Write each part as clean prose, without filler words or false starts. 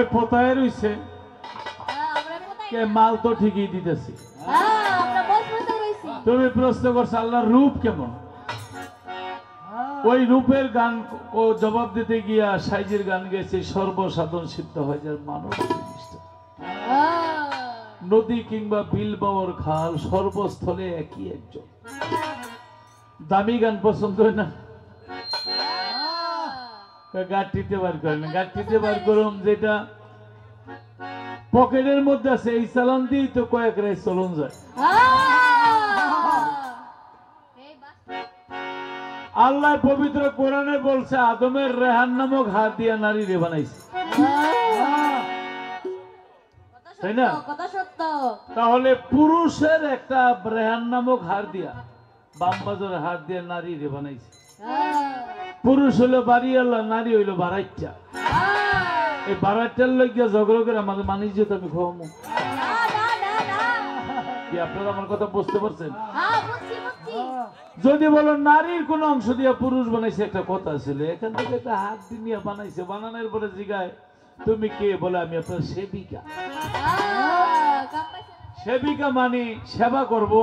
সবাই পোতায় রইছে, কে মাল তো ঠিকই দিতেছি। তুমি প্রশ্ন করছো আল্লাহর রূপ কেমন, ওই রূপের গান ও জবাব দিতে গিয়া সাইজের গান গেছে, সর্বসাধন সিদ্ধ হয় যার মানব জিনিসটা। নদী কিংবা বিল বাওয়ার খাল সর্বস্থলে একই একজন। দামি গান পছন্দ হয় না, গাঁটটিতে বার করেন, গাঁটটিতে বার করুন যেটা পকেটের মধ্যে আছে, এই চালান দিয়েই তো কয়েক রায় চলন যায়। আল্লাহ পবিত্র কোরআনে বলছে আদমের রেহান নামক হাত দিয়া নারী রে বানাইছে, তাই না? তাহলে পুরুষের একটা রেহান নামক হাত দিয়া, বাম বাজারের হাত দিয়া নারী রে বানাইছে। পুরুষ হইলো বাড়ি আল্লাহ, নারী হইলো বারাইটা। এই বারাইটার লইয়া ঝগড়া করে আমাদের মানিজ্য তো আমি খাওয়াবো কি? আপনারা আমার কথা বুঝতে পারছেন? যদি বলো নারীর কোন অংশ দিয়া পুরুষ বানাইছে, একটা কথা ছিল, এখান থেকে একটা হাত দিয়ে বানাইছে, বানানোর পরে জিগায় তুমি কে? বলে আমি আপনার সেবিকা। সেবিকা মানে সেবা করব।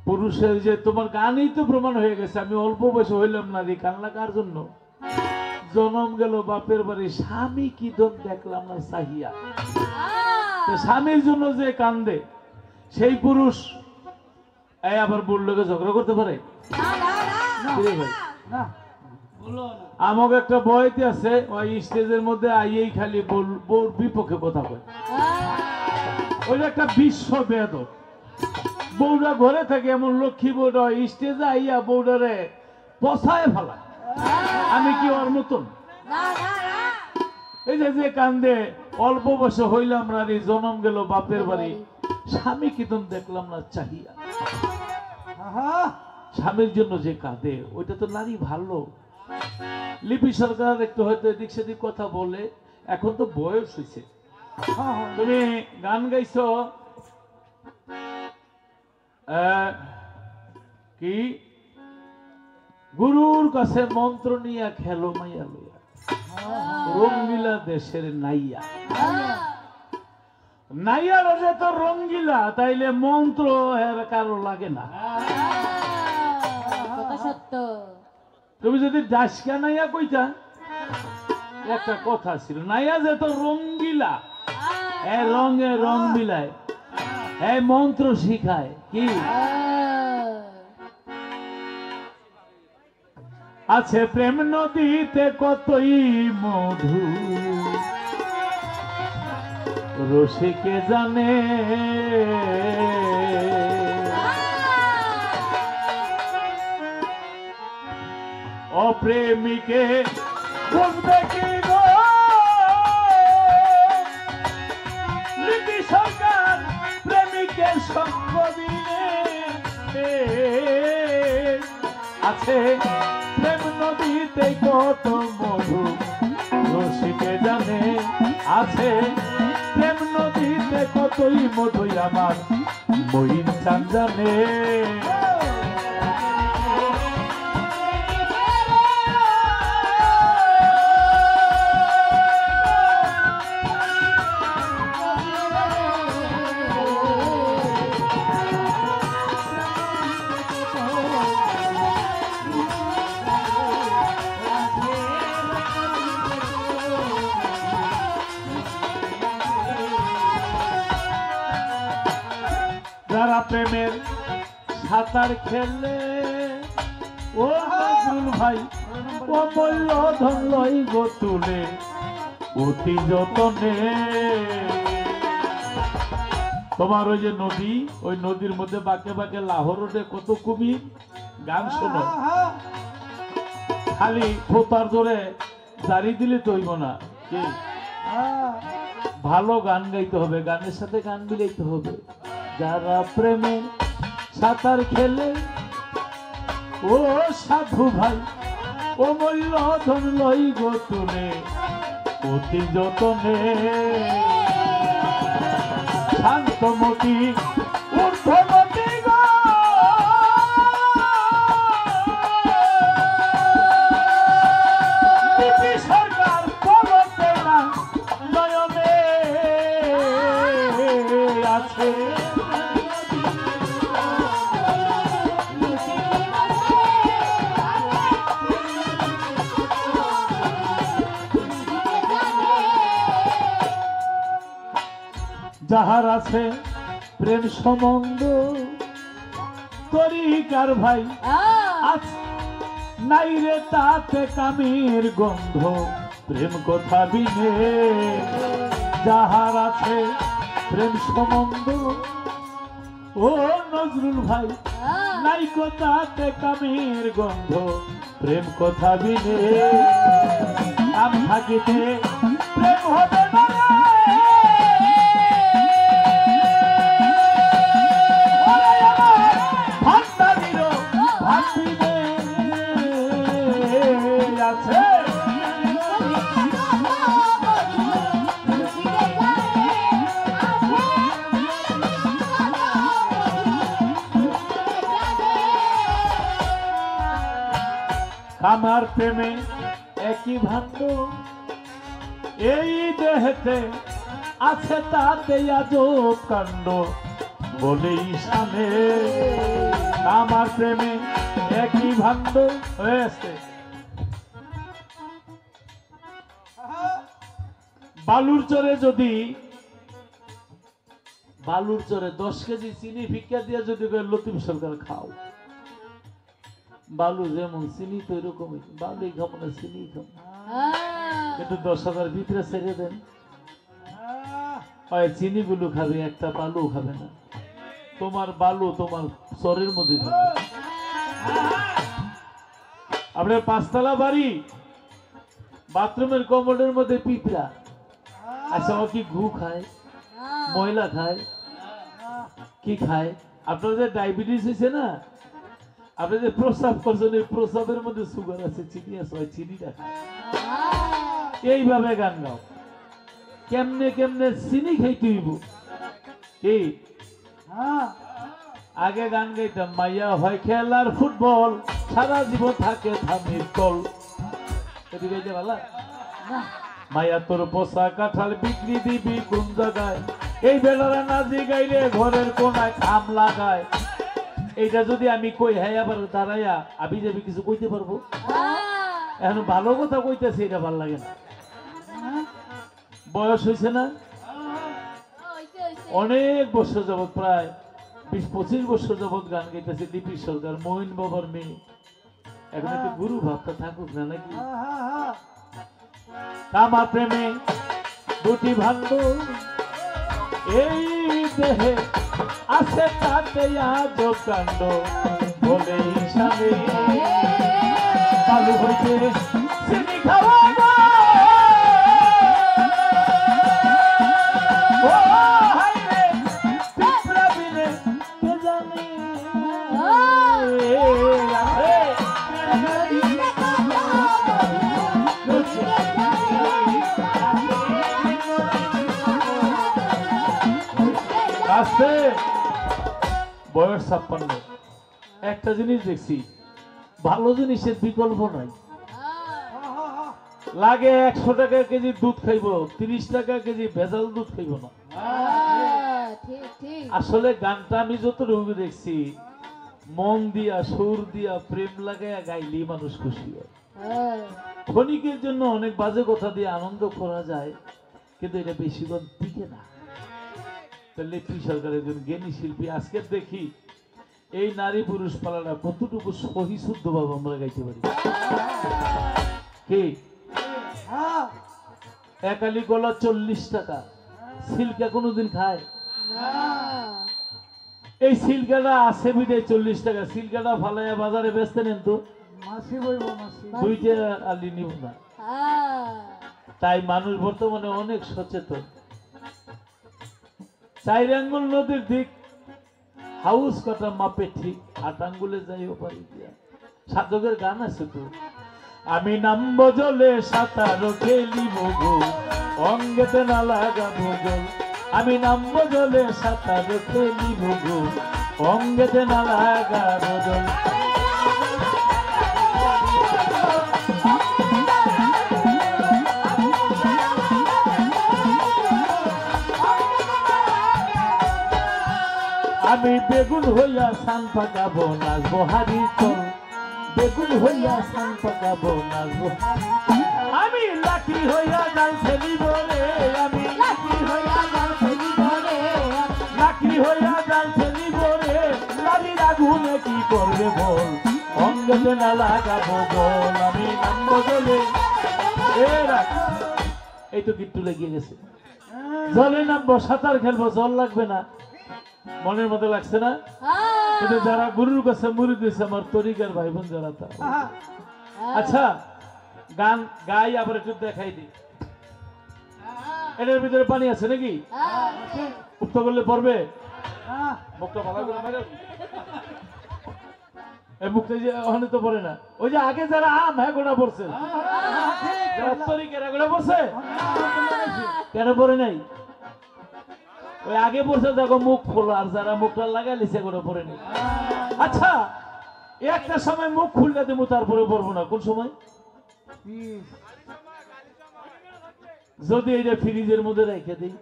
পুরুষের যে তোমার গানই তো প্রমাণ হয়ে গেছে, আমি অল্প বয়সে হইলাম নারী, কান্না কার জন্য? জনম গেল বাপের বাড়ি, স্বামী কি দোষ দেখলাম না চাহিয়া। স্বামীর জন্য যে কান্দে সেই পুরুষ এই আবার বললো ঝগড়া করতে পারে? আমাকে একটা বইতে আছে, ওই স্টেজের মধ্যে আইয়েই খালি বউর বিপক্ষে কথা কয়। ওই একটা বিশ্ব বেদক। বউরা ঘরে থাকে, এমন লক্ষ্মী বউটা স্টেজে আইয়া বউডারে পছায় ফেলা। আমি কি ওর মতন? এই যে কান্দে অল্প বয়সে হইলাম নারী, জনম গেল বাপের বাড়ি, স্বামী কি তুমি দেখলাম না চাহিয়া। স্বামীর জন্য যে কাঁদে ওইটা তো নারী ভালো। লিপি সরকার একটু হয়তো এদিক সেদিক কথা বলে, এখন তো বয়স হয়েছে। তুমি গান গাইছ কি? গুরুর কাছে মন্ত্র নিয়া খেলো মাইয়া লইয়া, রঙ্গিলা দেশের নাইয়া। নাইয়ার যে তো রঙ্গিলা, তাইলে মন্ত্র এর কারো লাগে না। তুমি যদি দাসকা নাইয়া কইতা, একটা কথা ছিল, নাইয়া যে তো রঙ্গিলা, রঙে রং মিলায়, মন্ত্র শিখায় কি? আছে প্রেম নদীতে কতই মধু, রসিকে জানে। অপ্রেমিকে বুঝবে কি গো? লিপি সরকার প্রেমিকের সঙ্গ দিলে আছে প্রেম নদীতে কত মধু, রসিকে জানে। আছে প্রেম নদীতে কতই মধু, আমার মহিন চান জানে। যারা প্রেমের সাঁতার খেলে, ও নজরুল ভাই, ও মূল্য ধন লই গো তুলে অতি যতনে। তোমার ওই যে নদী, ওই নদীর মধ্যে বাঁকে বাঁকে লাহোর রোডে কত কুমির। গান শোনো, খালি ফোতার ধরে জারি দিলে তো হইব না, কি? ভালো গান গাইতে হবে, গানের সাথে গান মিলাইতে হবে। যারা প্রেমে সাঁতার খেলে, ও সাধু ভাই, ও মূল্য ধন লই গো তুলে অতি যতনে। শান্তমতি ঊর্ধ্বমতি গো, লিপি সরকার বলতে না যাহার আছে প্রেম সম্বন্ধ তরিকার ভাই আজ নাই রে তাতে কামির গন্ধ প্রেম কথা বিনে যাহার আছে প্রেম সম্বন্ধ ও নজরুল ভাই নাই তাতে কামির গন্ধ প্রেম কথা বিনে আম থাকিতে প্রেম হবে না আমার প্রেমে একই ভাণ্ড এই দেহেতে আছে তাতে আজব কাণ্ড বলেই সামনে আমার প্রেমে একই ভাণ্ড হয়েছে বালুর চরে 10 কেজি চিনি ভিক্ষা দিয়ে যদি লতিফ সরকার খাও বালু যেমন চিনি তো এরকম বালুই খাবো না চিনি খাবো একটু 10,000 ভিতরে ছেড়ে দেন চিনি গুলো খাবে একটা বালু খাবে না তোমার বালু তোমার চরের মধ্যে থাকবে আপনার 5 তলা বাড়ি বাথরুমের কমোডের মধ্যে পিঁপড়া আচ্ছা ও কি গু খায় ময়লা খায় কি খায় আপনার যে ডায়াবেটিস হয়েছে না আপনি যে প্রস্রাব করছেন এই প্রস্রাবের মধ্যে সুগার আছে চিনি আছে ওই চিনিটা খায় এইভাবে গান গাও কেমনে কেমনে চিনি খাইতে হইব কি আগে গান গাইতাম মাইয়া হয় খেলার ফুটবল সারা জীবন থাকে থামির কল এটি গাইতে ভালো মাইয়া তোর পোষা কাঁঠাল বিক্রি দিবি কোন জায়গায় এই বেলারে নাজি গাইলে ঘরের কোনায় খাম লাগায় এইটা যদি আমি কই হ্যাঁ আবার দাঁড়াইয়া আমি যাবি কিছু কইতে পারবো এখন ভালো কথা কইতেছি এটা ভালো লাগে না বয়স হয়েছে না অনেক বছর যাবৎ প্রায় 20-25 বছর যাবৎ গান গাইতেছে লিপি সরকার মহিন বাবার মেয়ে এখন একটু গুরু ভাবটা থাকুক না নাকি আমার প্রেমে দুটি ভাণ্ড এই দেহে আছে তাতে আজব কাণ্ড বলে হিসাবে বালু হইতে চিনি খাওয়া বয়স 56 একটা জিনিস দেখছি ভালো জিনিসের বিকল্প নাই লাগে 100 টাকা কেজি দুধ খাইব 30 টাকা কেজি ভেজাল দুধ খাইব না আসলে গানটা আমি যতটুকু দেখছি মন দিয়া সুর দিয়া প্রেম লাগাইয়া গাইলে মানুষ খুশি হয় ক্ষণিকের জন্য অনেক বাজে কথা দিয়ে আনন্দ করা যায় কিন্তু এটা বেশিক্ষণ টিকে না লিপি সরকার একজন জ্ঞানী শিল্পী আজকে দেখি এই নারী পুরুষ পালাটা কতটুকু সহিশুদ্ধ ভাবে আমরা গাইতে পারি কি একালি গলা 40 টাকা সিল্কা কোনোদিন খায় এই সিল্কাটা আছে বিদে 40 টাকা সিল্কাটা ফালাইয়া বাজারে বেচতে নেন তো দুইটা আলি নিব না তাই মানুষ বর্তমানে অনেক সচেতন 4 আঙ্গুল নদীর দিক হাউস কাটা মাপে ঠিক 8 আঙ্গুলে যাইও পারি দিয়া সাধকের গান আছে তো আমি নামবো জলে সাঁতার খেলিব গো অঙ্গেতে না লাগাবো জল আমি নামবো জলে সাঁতার খেলিব গো অঙ্গেতে না লাগাবো জল আমি বেগুন হইয়া সান পাকাবো নাচবো হারি চল বেগুন হইয়া সান পাকাবো নাচবো আমি লাঠি হইয়া জাল ফেলিব রে আমি লাঠি হইয়া জাল ফেলিব রে বিক্রি হইয়া জানছে নিবরে নারীর আগুনে কি করবে বল অঙ্গতে না লাগাবো বল আমি নাম বদলে এই তো গিট্টু লেগে গেছে জলে নামবো সাঁতার খেলবো জল লাগবে না মনের মতো লাগছে না কিন্তু যারা গুরুর কাছে মুড়ি দিয়েছে আমার তরিকার ভাই বোন যারা তা আচ্ছা গান গাই আবার একটু দেখাই দিই এটার ভিতরে পানি আছে নাকি উক্ত করলে পড়বে মুখটা ভালো করে মেরে এই মুখটা যে ওখানে তো পড়ে না ওই যে আগে যারা আম হ্যাঁ গোনা পড়ছে তরিকার গোনা পড়ছে কেন পড়ে নাই ওই আগে পড়ছে দেখো মুখ খোলা আর যারা মুখটা লাগাইলে সেগুলো পড়ে নেই আচ্ছা একটা সময় মুখ খুললে দেবো তারপরে পড়বো না কোন সময় যদি এই যে ফ্রিজের মধ্যে রেখে দিই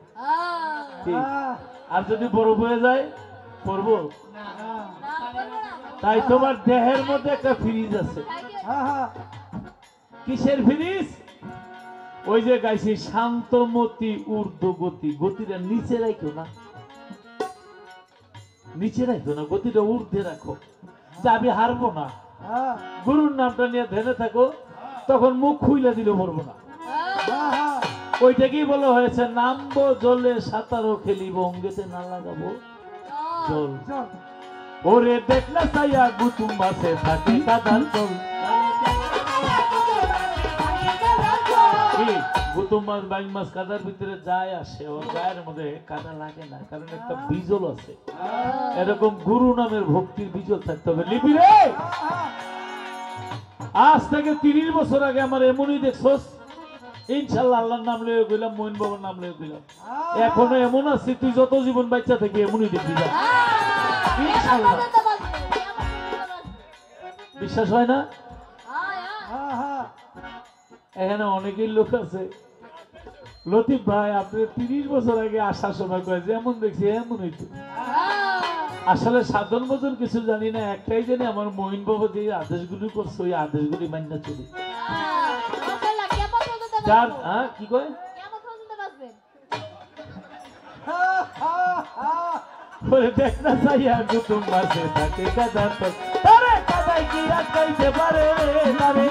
আর যদি বরফ হয়ে যায় পড়বো তাই তোমার দেহের মধ্যে একটা ফ্রিজ আছে কিসের ফ্রিজ ওই যে গাইছি শান্তমতি ঊর্ধ্ব গতি গতিটা নিচে রাখো না নিচে রাখো না গতিটা ঊর্ধ্বে রাখো যে আমি হারবো না গুরুর নামটা নিয়ে ধ্যানে থাকো তখন মুখ খুইলা দিলে মরবো না ওইটাকেই বলা হয়েছে নামবো জলে সাঁতারও খেলিব অঙ্গেতে না লাগাবো জল ওরে দেখলে সাইয়া গুতুম বাসে থাকে কাদার জল গুতুম মাছ বাইং মাছ কাদার ভিতরে যায় আসে ওর গায়ের মধ্যে কাদা লাগে না কারণ একটা বিজল আছে এরকম গুরু নামের ভক্তির বিজল থাকতে হবে লিপি রে আজ থেকে 30 বছর আগে আমার এমনই দেখছস ইনশাআল্লাহ আল্লাহর নাম লয়ে গেলাম মইন বাবার নাম লয়ে গেলাম এখনো এমন আছে তুই যত জীবন বাচ্চা থেকে এমনই দেখবি না ইনশাআল্লাহ বিশ্বাস হয় না এখানে অনেকেই লোক আছে লতিফ ভাই আপনি 30 বছর আগে আসার সময় কয়ে যেমন দেখছি এমন হইতো আসলে সাধন ভোজন কিছু জানি না একটাই জানি আমার মইন বাবা যে আদেশগুলি করছে ওই আদেশগুলি মান্য চলি যার কি কয় দেখ না চাইয়া গুতুম মাসে থাকে কাদার তোর তারে কাদাই কি আটকাইতে পারে তারে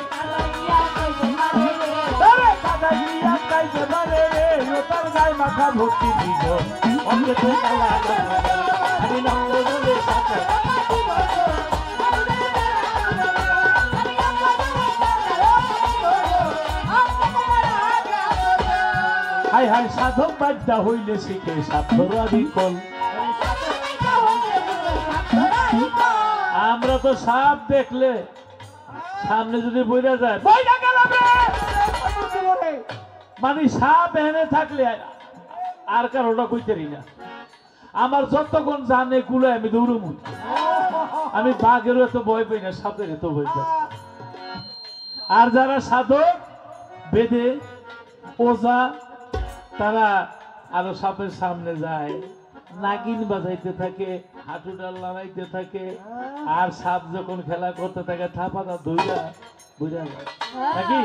আটকাইতে পারে তার গায়ে মাথা ভর্তি বিজল অঙ্গে তো কালা আমি নাম বলে সাথে হাই হাই সাধক বাদ্যা হইলে শিখে সাধরা বিকল আমরা তো সাপ দেখলে সামনে যদি বইরা যায় মানে সাপ এনে থাকলে আর কারোটা কইতেরি না আমার যতক্ষণ জানে কুলে আমি দৌড়মু আমি বাঘেরও এত ভয় পাই না সাপের এত ভয় পাই আর যারা সাধক বেদে ওজা তারা আরো সাপের সামনে যায় নাগিন বাজাইতে থাকে হাঁটুটা লড়াইতে থাকে আর সাপ যখন খেলা করতে থাকে থাপাটা ধুইয়া বুঝা যায় নাকি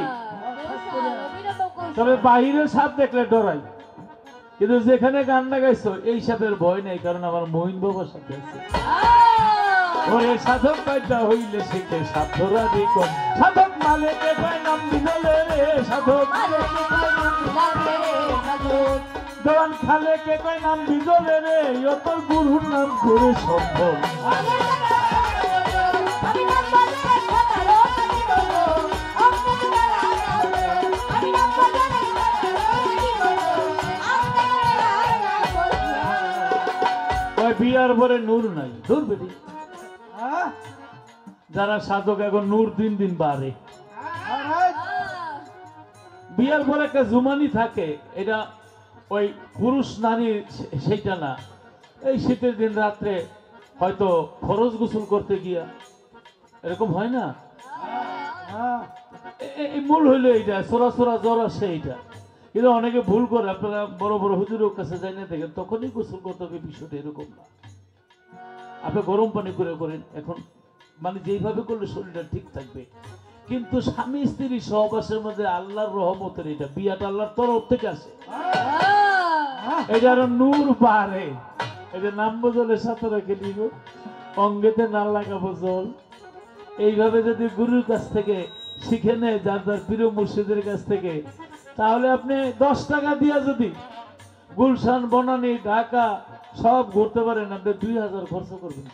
তবে বাহিরের সাপ দেখলে ডরাই কিন্তু যেখানে গানটা গাইছো এই সাপের ভয় নেই কারণ আমার মহিন বাবার সাথে আছে ওরে সাধক বাদ্যা হইলে শিখে সাপ ধরা দিকন সাধক মালেকে কয় নাম দিলে রে সাধক দেওয়ান খালে কে কয় নাম বিজলে রে অত গুরুর নাম করে সম্ভব বিয়ার পরে নূর নাই দূর বেটি যারা সাধক এখন নূর দিন দিন বাড়ে বিয়ার পরে একটা জুমানি থাকে এটা ওই পুরুষ নারী সেইটা না এই শীতের দিন রাত্রে হয়তো ফরজ গোসল করতে গিয়া এরকম হয় না এই মূল হইলো এইটা সোরা সোরা জ্বর আসে এইটা কিন্তু অনেকে ভুল করে আপনারা বড় বড় হুজুরের কাছে যাই না দেখেন তখনই গোসল করতে হবে বিষয়টা এরকম না আপনি গরম পানি করে করেন এখন মানে যেইভাবে করলে শরীরটা ঠিক থাকবে কিন্তু স্বামী স্ত্রী সহবাসের মধ্যে আল্লাহর রহমতের এটা বিয়াটা আল্লাহর তরফ থেকে আসে এটার নূর বাড়ে এটা নামবো জলের সাথে রেখে দিব, অঙ্গেতে না লাগাবো জল। এইভাবে যদি গুরুর কাছ থেকে শিখে নেয়, যার যার প্রিয় মুর্শিদের কাছ থেকে, তাহলে আপনি 10 টাকা দিয়ে যদি গুলশান, বনানী, ঢাকা সব ঘুরতে পারেন, আপনি 2000 খরচ করবেন।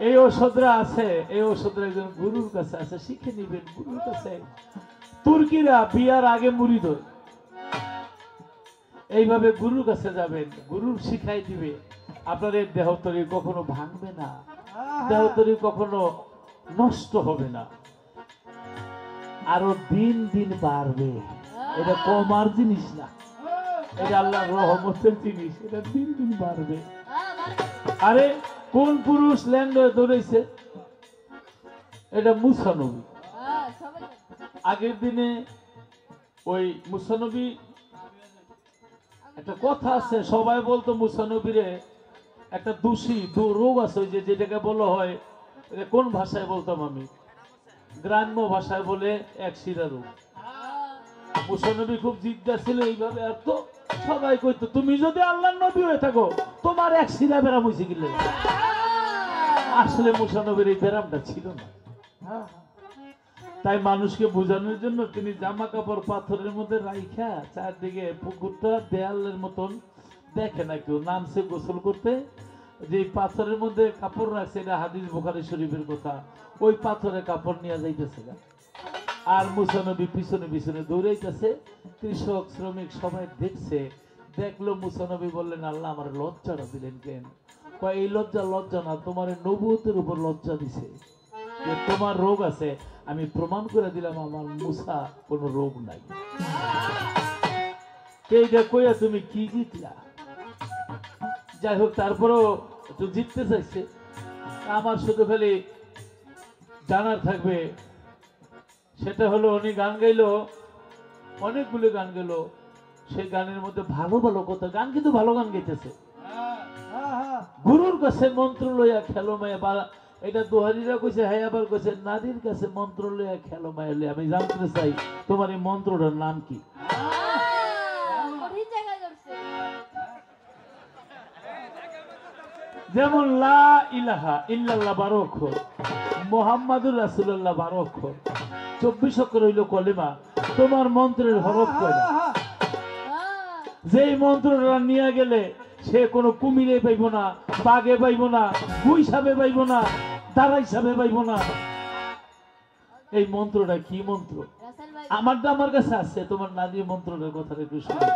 এই ঔষধরা আছে, এই ঔষধরা একজন গুরুর কাছে আছে, শিখে নিবেন গুরুর কাছে। তুর্কিরা বিয়ার আগে মুড়ি ধরে, এইভাবে গুরুর কাছে যাবেন, গুরুর শিখাই দিবে। আপনার এই দেহতরি কখনো ভাঙবে না, দেহতরি কখনো নষ্ট হবে না, আরো দিন দিন বাড়বে। এটা কমার জিনিস না, এটা আল্লাহর রহমতের জিনিস, এটা দিন দিন বাড়বে। আরে কোন পুরুষ ল্যান্ড ধরেছে? এটা মুসা নবী। আগের দিনে ওই মুসা নবী, একটা কথা আছে, সবাই বলতো মুসা নবীরে একটা দোষী রোগ আছে, ওই যেটাকে বলা হয়, কোন ভাষায় বলতাম আমি, গ্রাম্য ভাষায় বলে এক শিরা রোগ। মুসা নবী খুব জিজ্ঞা ছিল এইভাবে, আর তো সবাই কইতো তুমি যদি আল্লাহর নবী হয়ে থাকো তোমার এক শিরা ব্যারাম হয়েছে গেলে। আসলে মুসা নবীর এই ব্যারামটা ছিল না। তাই মানুষকে বোঝানোর জন্য তিনি জামা কাপড় পাথরের মধ্যে রাইখা চারদিকে পুকুরটা দেয়ালের মতন দেখে না কেউ, নামছে গোসল করতে, যে পাথরের মধ্যে কাপড় রাখছে, এটা হাদিস বুখারী শরীফের কথা, ওই পাথরে কাপড় নিয়ে যাইতেছে না। আর মুসা নবী পিছনে পিছনে দৌড়াইতেছে, কৃষক শ্রমিক সবাই দেখছে, দেখলো মুসা নবী বললেন আল্লাহ আমার লজ্জাটা দিলেন কেন? এই লজ্জা না, তোমার নবুয়তের উপর লজ্জা দিছে, যে তোমার রোগ আছে, আমি প্রমাণ করে দিলাম আমার মুসা কোনো রোগ নাই। এইটা কইয়া তুমি কি জিতলা? যাই হোক, তারপরেও একটু জিততে চাইছে। আমার শুধু খালি জানার থাকবে, সেটা হলো উনি গান গাইলো, অনেকগুলো গান গেলো, সেই গানের মধ্যে ভালো ভালো কথা, গান কিন্তু ভালো গান গাইতেছে। গুরুর কাছে মন্ত্র লইয়া খেলো মায়া, বা এটা দোহারিরা কইছে, হ্যাঁ আবার কইছে নারীর কাছে মন্ত্র লইয়া খেলো মায়া। আমি জানতে চাই তোমার এই মন্ত্রটার নাম কি? যেমন লা ইলাহা ইল্লাল্লাহ 12 অক্ষর, মুহাম্মাদুর রাসূলুল্লাহ 12 অক্ষর, 24 অক্ষর হইল কলেমা। তোমার মন্ত্রের হরফ কয়টা? যেই মন্ত্রটা নিয়ে গেলে সে কোনো কুমিরে পাইব না, বাঘে পাইব না, গুই সাপে পাইব না, দাঁড়াই সাপে পাইব না। এই মন্ত্রটা কি মন্ত্র? আমারটা আমার কাছে আছে, তোমার না দিয়ে মন্ত্রটার কথা একটু শুনি।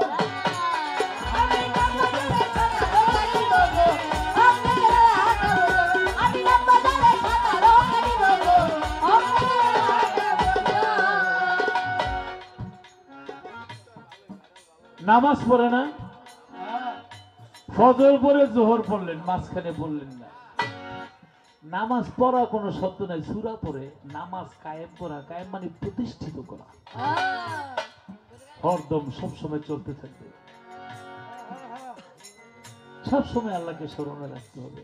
নামাজ পড়ে না, ফজর পরে জোহর পড়লেন, মাঝখানে পড়লেন না। নামাজ পড়া কোনো শব্দ নাই, সূরা পড়ে নামাজ কায়েম করা, কায়েম মানে প্রতিষ্ঠিত করা, হরদম সবসময় চলতে থাকবে, সবসময় আল্লাহকে স্মরণে রাখতে হবে।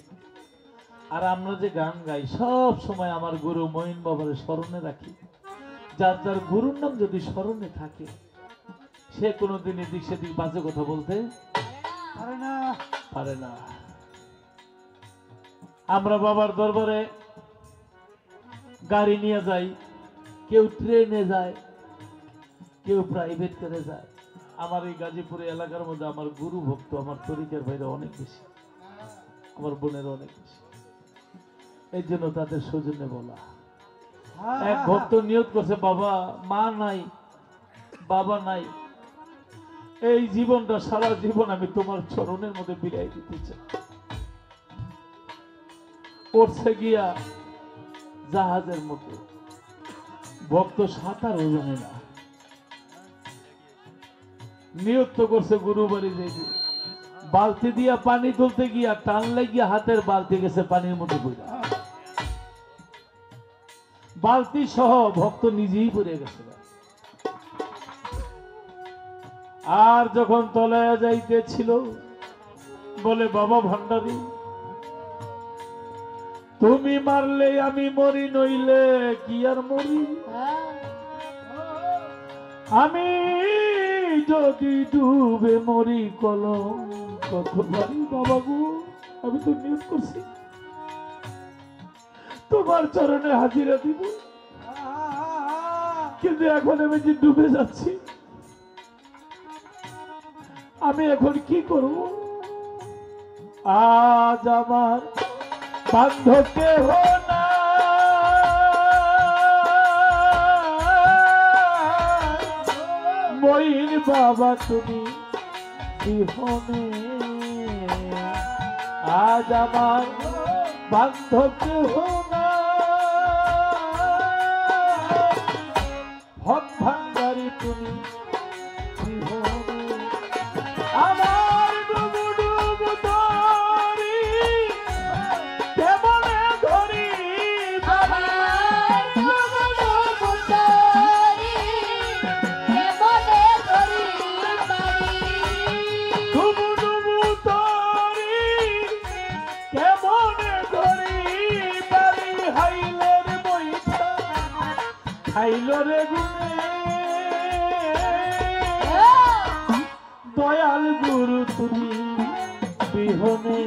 আর আমরা যে গান গাই সব সময় আমার গুরু মঈন বাবার স্মরণে রাখি। যার যার গুরুর নাম যদি স্মরণে থাকে, সে কোনোদিন এদিক সেদিক বাজে কথা বলতে পারে না। আমরা বাবার দরবারে গাড়ি নিয়ে যাই, কেউ ট্রেনে যায়, কেউ প্রাইভেট করে যায়। আমার এই গাজীপুরে এলাকার মধ্যে আমার গুরু ভক্ত, আমার তরিকার ভাইরা অনেক বেশি, আমার বোনের অনেক বেশি। এই জন্য তাদের সৌজন্যে বলা। এক ভক্ত নিয়ত করছে, বাবা মা নাই, বাবা নাই, এই জীবনটা সারা জীবন আমি তোমার চরণের মধ্যে বিলাই দিতে চাই। পড়ছে গিয়া জাহাজের মতো, ভক্ত সাঁতার জানে না, নিয়ত করছে গুরু বাড়ি যাইবে, বালতি দিয়া পানি তুলতে গিয়া টান লাগিয়া হাতের বালতি গেছে পানির মধ্যে পড়ে, বালতি সহ ভক্ত নিজেই পড়ে গেছে। আর যখন তলায় যাইতেছিল, বলে বাবা ভান্ডারী, তুমি মারলে আমি মরি, নইলে কি আর মরি, আমি যদি ডুবে মরি কলম কতবারই বাবা গো, আমি তো নিয়োগ করছি তোমার চরণে হাজিরা দিব, কিন্তু এখন আমি যে ডুবে যাচ্ছি, আমি এখন কি করব? আজ আমার বান্ধব কেহ না, মইন বাবা তুমি বিহনে, আজ আমার বান্ধব কেহ না, হক ভান্ডারি তুমি বিহনে, আমার ডুবু ডুবু তরি কেমনে ধরি, আমার ডুবু ডুবু তরি কেমনে ধরি পারি, ডুবু ডুবু তরি কেমনে ধরি পারি, হাইলের বইটা খাইল রে গুনে, দয়াল গুরু তুমি বিহনে,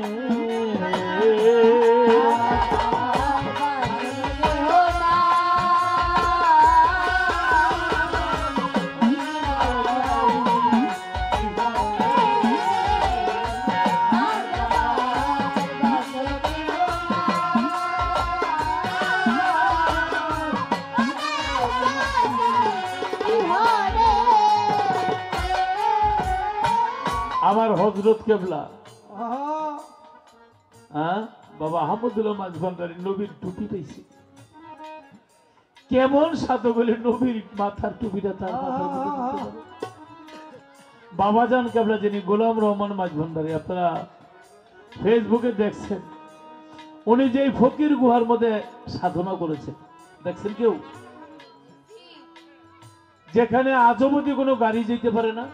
আমার হযরত কেবলা বাবা আহমদুল্লাহ মাঝভান্ডারী নবীর টুপি পেয়েছি, কেমন সাধু বলে নবীর মাথার টুপিটা তার মাথার মধ্যে দিতে পারে। বাবাজান কেবলা যিনি গোলাম রহমান মাঝভান্ডারী, আপনারা ফেসবুকে দেখছেন, উনি যেই ফকির গুহার মধ্যে সাধনা করেছেন দেখছেন কেউ, যেখানে আজ অবধি কোনো গাড়ি যেতে পারে না,